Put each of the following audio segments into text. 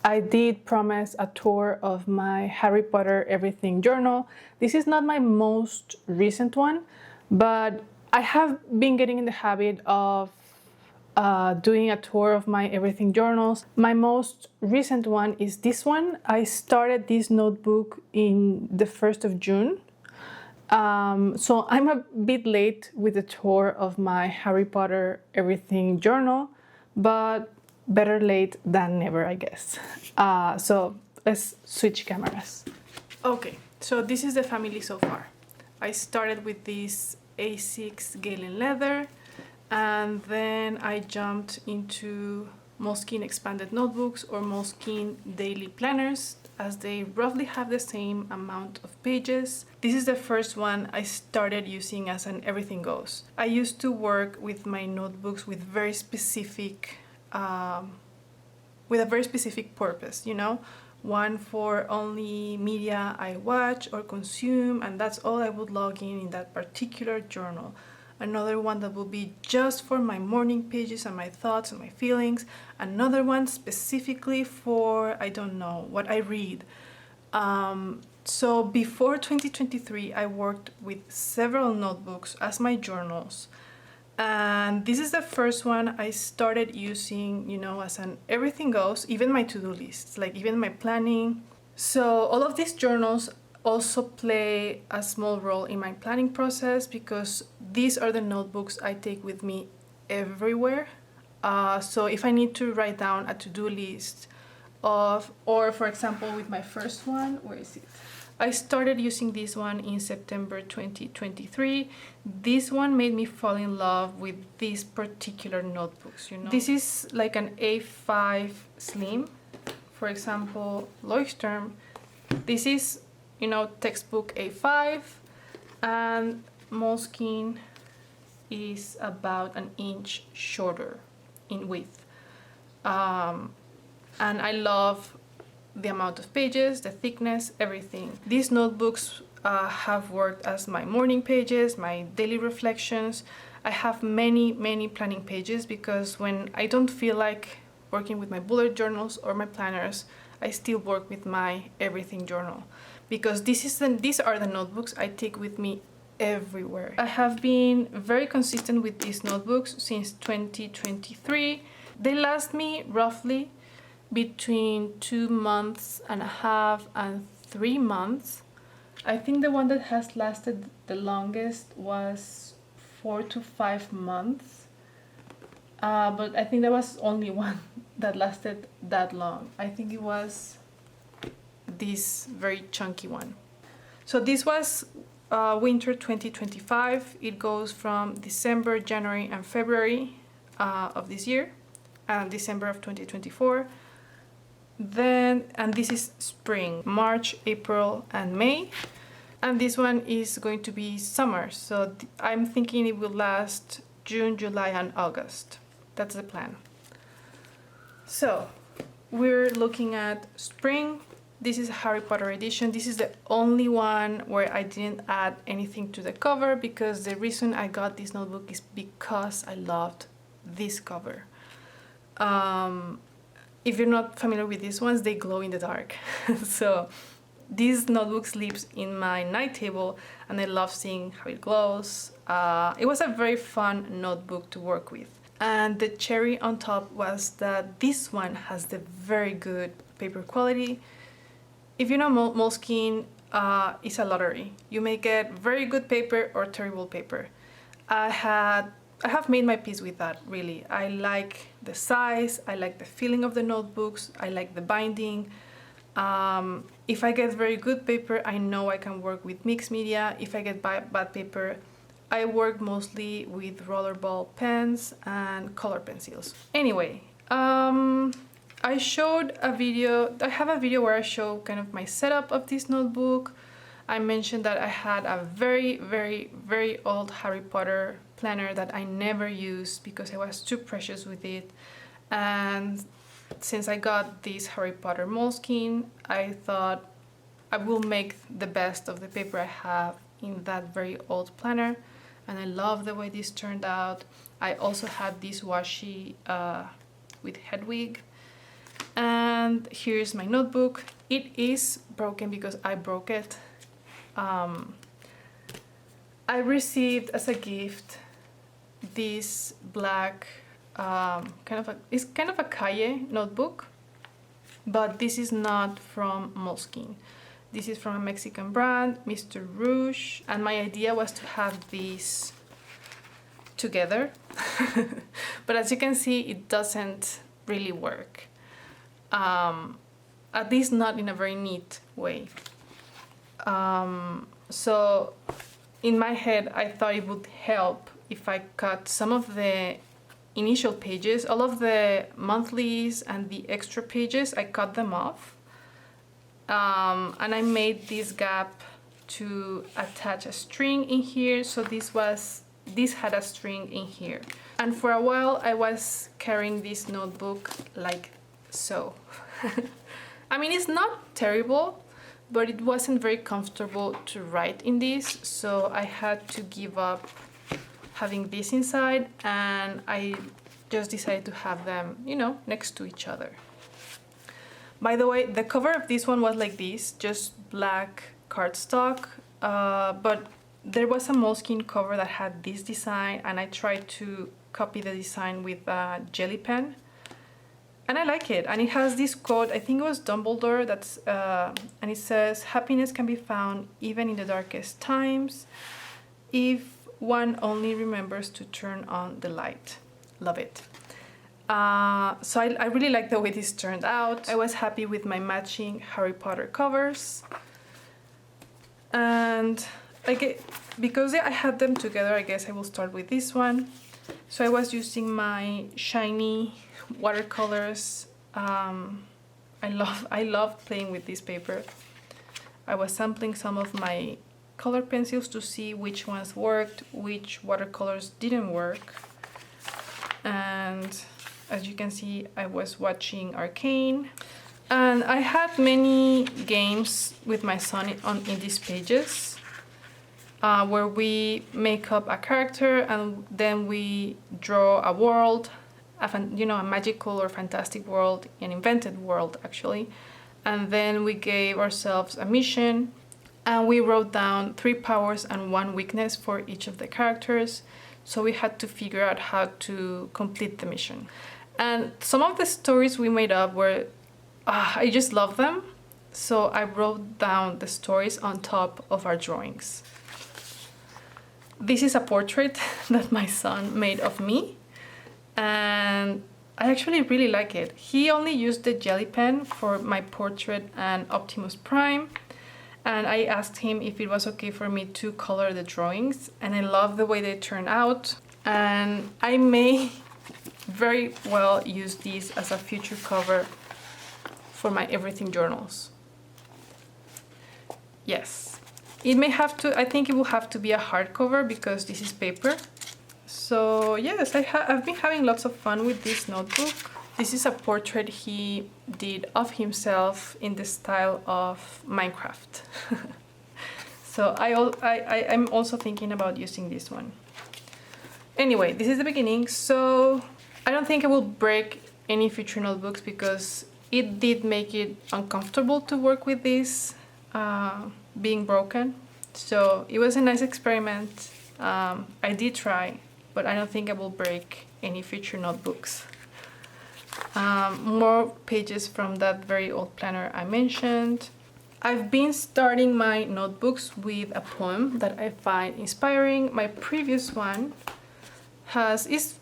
I did promise a tour of my Harry Potter Everything journal. This is not my most recent one, but I have been getting in the habit of doing a tour of my everything journals. My most recent one is this one. I started this notebook in the 1st of June. So I'm a bit late with the tour of my Harry Potter Everything journal, but better late than never, I guess. So let's switch cameras. Okay, so this is the family so far. I started with this A6 Galen leather, and then I jumped into Moleskine expanded notebooks or Moleskine daily planners, as they roughly have the same amount of pages. This is the first one I started using as an everything goes. I used to work with my notebooks with a very specific purpose, you know, one for only media I watch or consume, and that's all I would log in that particular journal. Another one that will be just for my morning pages and my thoughts and my feelings. Another one specifically for, I don't know, what I read. So before 2023, I worked with several notebooks as my journals. And this is the first one I started using, you know, as an everything goes, even my to-do lists, like even my planning. So all of these journals also play a small role in my planning process because these are the notebooks I take with me everywhere. So if I need to write down a to-do list of, or for example with my first one, where is it? I started using this one in September 2023. This one made me fall in love with these particular notebooks, you know. This is like an A5 slim. For example, Leuchtturm. This is, you know, textbook A5, and Moleskine is about an inch shorter in width. And I love the amount of pages, the thickness, everything. These notebooks have worked as my morning pages, my daily reflections. I have many planning pages because when I don't feel like working with my bullet journals or my planners, I still work with my everything journal because these are the notebooks I take with me everywhere. I have been very consistent with these notebooks since 2023. They last me roughly between 2.5 months and 3 months. I think the one that has lasted the longest was 4 to 5 months. But I think there was only one that lasted that long. I think it was this very chunky one. So this was winter 2025. It goes from December, January, and February of this year, and December of 2024. Then, and this is spring, March, April, and May. And this one is going to be summer. So I'm thinking it will last June, July, and August. That's the plan. So we're looking at spring. This is a Harry Potter edition. This is the only one where I didn't add anything to the cover because the reason I got this notebook is because I loved this cover. If you're not familiar with these ones, they glow in the dark. So this notebook sleeps in my night table and I love seeing how it glows. It was a very fun notebook to work with. And the cherry on top was that this one has the very good paper quality. If you know Moleskine, it's a lottery. You may get very good paper or terrible paper. I have made my peace with that, really. I like the size, I like the feeling of the notebooks, I like the binding. If I get very good paper, I know I can work with mixed media. If I get bad paper, I work mostly with rollerball pens and color pencils. Anyway, I showed a video, I have a video where I show kind of my setup of this notebook. I mentioned that I had a very old Harry Potter planner that I never used because I was too precious with it. And since I got this Harry Potter Moleskine, I thought I will make the best of the paper I have in that very old planner. And I love the way this turned out. I also had this washi with Hedwig. And here's my notebook. It is broken because I broke it. I received as a gift this black it's kind of a calle notebook, but this is not from Moleskine. This is from a Mexican brand, Mr. Rouge, and my idea was to have these together. But as you can see, it doesn't really work. At least not in a very neat way. So in my head, I thought it would help if I cut some of the initial pages, all of the monthlies and the extra pages, I cut them off. And I made this gap to attach a string in here. So this had a string in here. And for a while I was carrying this notebook like so. I mean, it's not terrible, but it wasn't very comfortable to write in this. So I had to give up having this inside, and I just decided to have them, you know, next to each other. By the way, the cover of this one was like this, just black cardstock, but there was a Moleskine cover that had this design, and I tried to copy the design with a jelly pen, and I like it. And it has this quote, I think it was Dumbledore, that's and it says, "Happiness can be found even in the darkest times if one only remembers to turn on the light." Love it. So I really like the way this turned out. I was happy with my matching Harry Potter covers. And because I had them together, I guess I will start with this one. So I was using my shiny watercolors. I love playing with this paper. I was sampling some of my color pencils to see which ones worked, which watercolors didn't work. And as you can see, I was watching Arcane, and I had many games with my son in these pages, where we make up a character and then we draw a world, a magical or fantastic world, an invented world actually, and then we gave ourselves a mission, and we wrote down 3 powers and 1 weakness for each of the characters. So we had to figure out how to complete the mission. And some of the stories we made up were, I just love them. So I wrote down the stories on top of our drawings. This is a portrait that my son made of me, and I actually really like it. He only used the jelly pen for my portrait and Optimus Prime. And I asked him if it was okay for me to color the drawings, and I love the way they turn out. And I may very well use these as a future cover for my everything journals. Yes, it may have to, I think it will have to be a hardcover because this is paper. So yes, I've been having lots of fun with this notebook. This is a portrait he did of himself in the style of Minecraft. So I'm also thinking about using this one. Anyway, this is the beginning, so I don't think I will break any future notebooks because it did make it uncomfortable to work with this being broken. So it was a nice experiment. I did try, but I don't think I will break any future notebooks. More pages from that very old planner I mentioned. I've been starting my notebooks with a poem that I find inspiring. My previous one is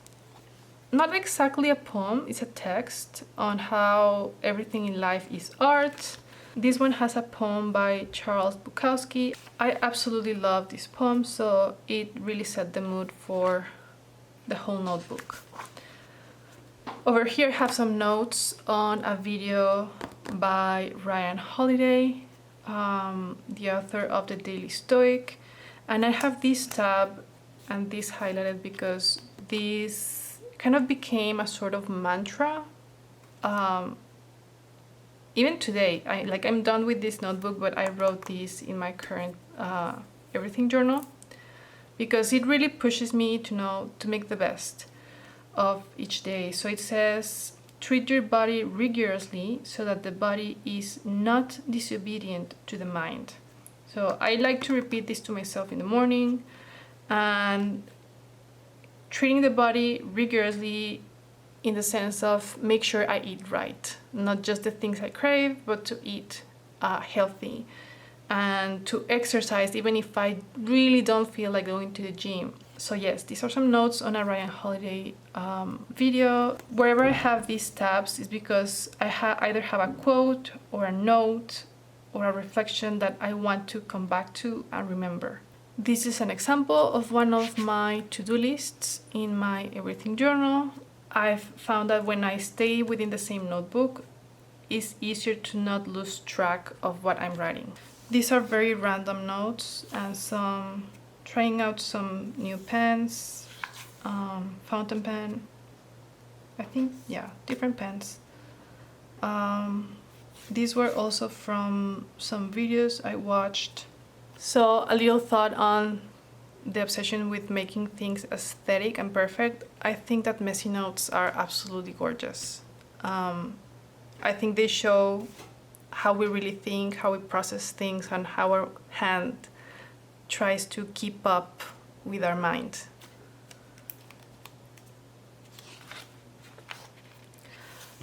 not exactly a poem, it's a text on how everything in life is art. This one has a poem by Charles Bukowski. I absolutely love this poem, so it really set the mood for the whole notebook. Over here I have some notes on a video by Ryan Holiday, the author of The Daily Stoic, and I have this tab and this highlighted because this kind of became a sort of mantra. Even today, I'm done with this notebook, but I wrote this in my current everything journal because it really pushes me to make the best of each day. So it says, treat your body rigorously so that the body is not disobedient to the mind. So I like to repeat this to myself in the morning, and treating the body rigorously in the sense of make sure I eat right, not just the things I crave, but to eat healthy and to exercise even if I really don't feel like going to the gym. So yes, these are some notes on a Ryan Holiday video. Wherever I have these tabs is because I either have a quote or a note or a reflection that I want to come back to and remember. This is an example of one of my to-do lists in my everything journal. I've found that when I stay within the same notebook, it's easier to not lose track of what I'm writing. These are very random notes and trying out some new pens, fountain pen, I think, yeah, different pens. These were also from some videos I watched. So a little thought on the obsession with making things aesthetic and perfect. I think that messy notes are absolutely gorgeous. I think they show how we really think, how we process things, and how our hand tries to keep up with our mind.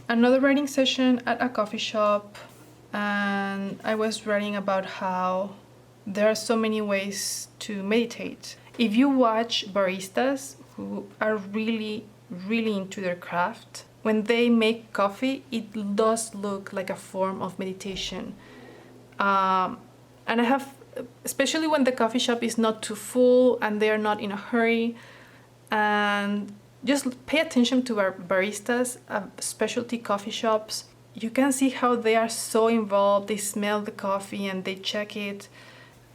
Another writing session at a coffee shop, and I was writing about how there are so many ways to meditate. If you watch baristas who are really, really into their craft, when they make coffee, it does look like a form of meditation. And I have, especially when the coffee shop is not too full and they are not in a hurry, and just pay attention to our baristas at specialty coffee shops. You can see how they are so involved. They smell the coffee and they check it.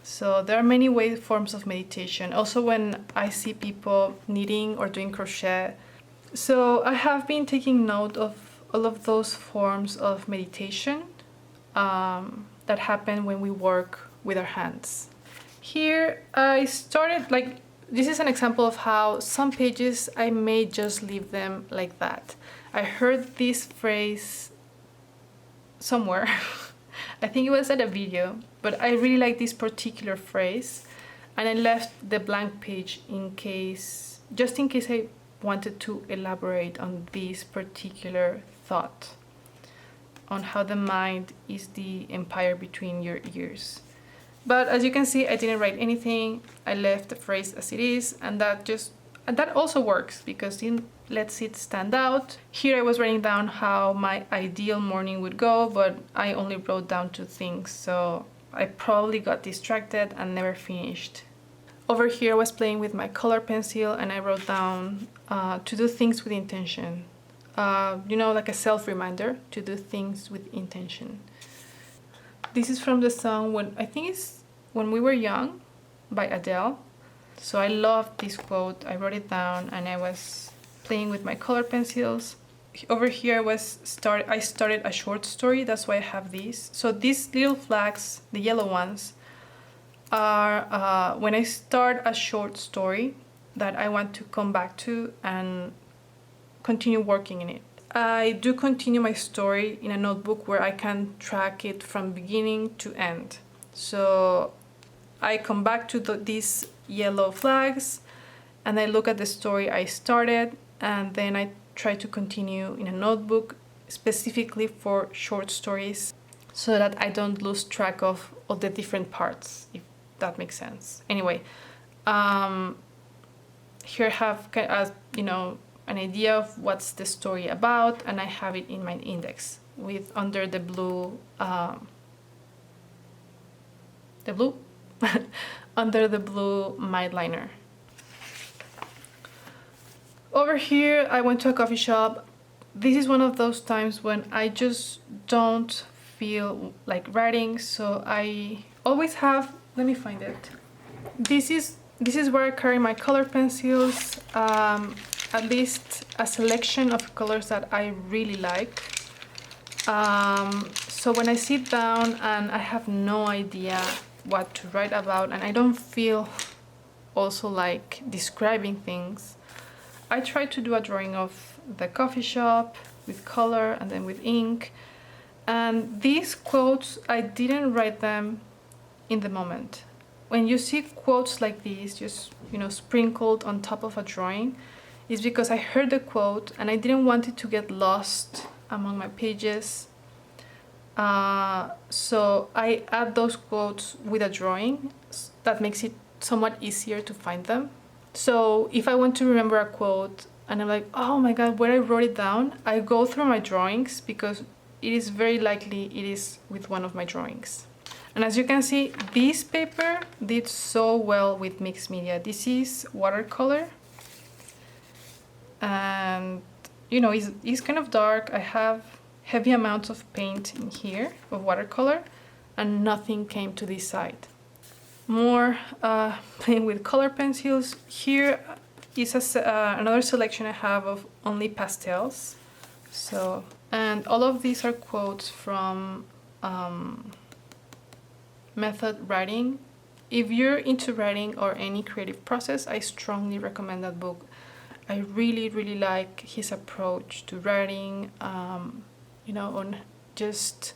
So there are many forms of meditation. Also when I see people knitting or doing crochet. So I have been taking note of all of those forms of meditation that happen when we work with our hands. Here I started, this is an example of how some pages I may just leave them like that. I heard this phrase somewhere. I think it was at a video, but I really like this particular phrase, and I left the blank page just in case I wanted to elaborate on this particular thought, on how the mind is the empire between your ears. But as you can see, I didn't write anything. I left the phrase as it is, and that also works because it lets it stand out. Here I was writing down how my ideal morning would go, but I only wrote down 2 things, so I probably got distracted and never finished. Over here I was playing with my color pencil and I wrote down to do things with intention. Like a self-reminder to do things with intention. This is from the song When We Were Young by Adele. So I love this quote. I wrote it down and I was playing with my color pencils. Over here I started a short story, that's why I have these. So these little flags, the yellow ones, are when I start a short story that I want to come back to and continue working in it. I do continue my story in a notebook where I can track it from beginning to end. So I come back to these yellow flags and I look at the story I started, and then I try to continue in a notebook specifically for short stories so that I don't lose track of all the different parts, if that makes sense. Anyway, here I have an idea of what's the story about, and I have it in my index under the blue under the blue midliner. Over here I went to a coffee shop. This is one of those times when I just don't feel like writing, so I always have, let me find it. This is where I carry my color pencils, at least a selection of colors that I really like. So when I sit down and I have no idea what to write about and I don't feel also like describing things, I try to do a drawing of the coffee shop, with color and then with ink. And these quotes, I didn't write them in the moment. When you see quotes like these, just, you know, sprinkled on top of a drawing, it's because I heard the quote and I didn't want it to get lost among my pages. So I add those quotes with a drawing. That makes it somewhat easier to find them. So if I want to remember a quote and I'm like, oh my god, where I wrote it down, I go through my drawings because it is very likely it is with one of my drawings. And as you can see, this paper did so well with mixed media. This is watercolor. And, you know, it's kind of dark. I have heavy amounts of paint in here, of watercolor, and nothing came to this side. More playing with color pencils. Here is another selection I have of only pastels. So, and all of these are quotes from Method Writing. If you're into writing or any creative process, I strongly recommend that book. I really, really like his approach to writing, you know, on just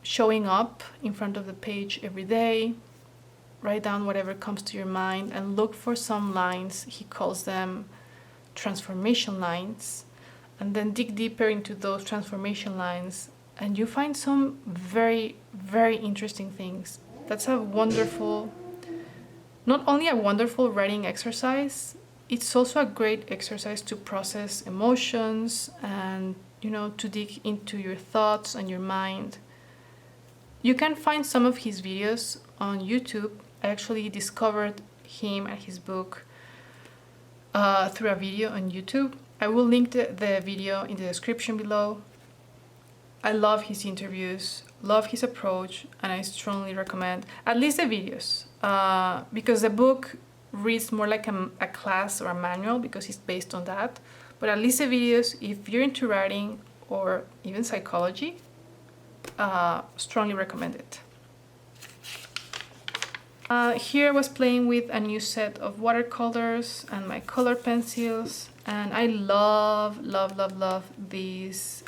showing up in front of the page every day. Write down whatever comes to your mind and look for some lines. He calls them transformation lines, and then dig deeper into those transformation lines and you find some very, very interesting things. That's a wonderful, not only a wonderful writing exercise, it's also a great exercise to process emotions and, you know, to dig into your thoughts and your mind. You can find some of his videos on YouTube. I actually discovered him and his book through a video on YouTube. I will link the video in the description below. I love his interviews, love his approach, and I strongly recommend at least the videos because the book reads more like a class or a manual because it's based on that. But at least the videos, if you're into writing or even psychology, strongly recommend it. Here I was playing with a new set of watercolors and my color pencils, and I love, love, love, love these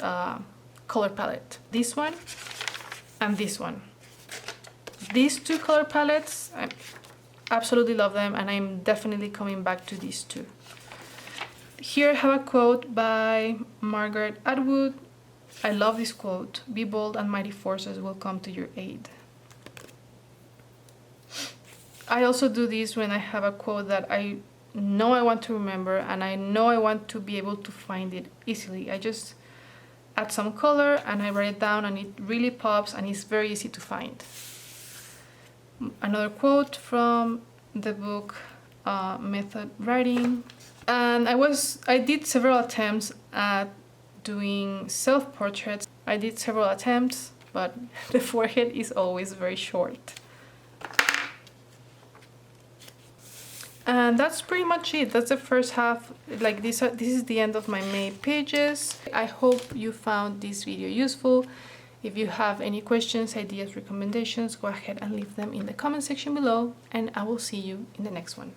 color palette. This one and this one. These two color palettes, I absolutely love them, and I'm definitely coming back to these two. Here I have a quote by Margaret Atwood. I love this quote: "Be bold and mighty forces will come to your aid." I also do this when I have a quote that I know I want to remember and I know I want to be able to find it easily. I just add some color and I write it down and it really pops and it's very easy to find. Another quote from the book Method Writing. And I did several attempts at doing self-portraits. I did several attempts, but the forehead is always very short. And that's pretty much it. That's the first half. Like this is the end of my May pages. I hope you found this video useful. If you have any questions, ideas, recommendations, go ahead and leave them in the comment section below, and I will see you in the next one.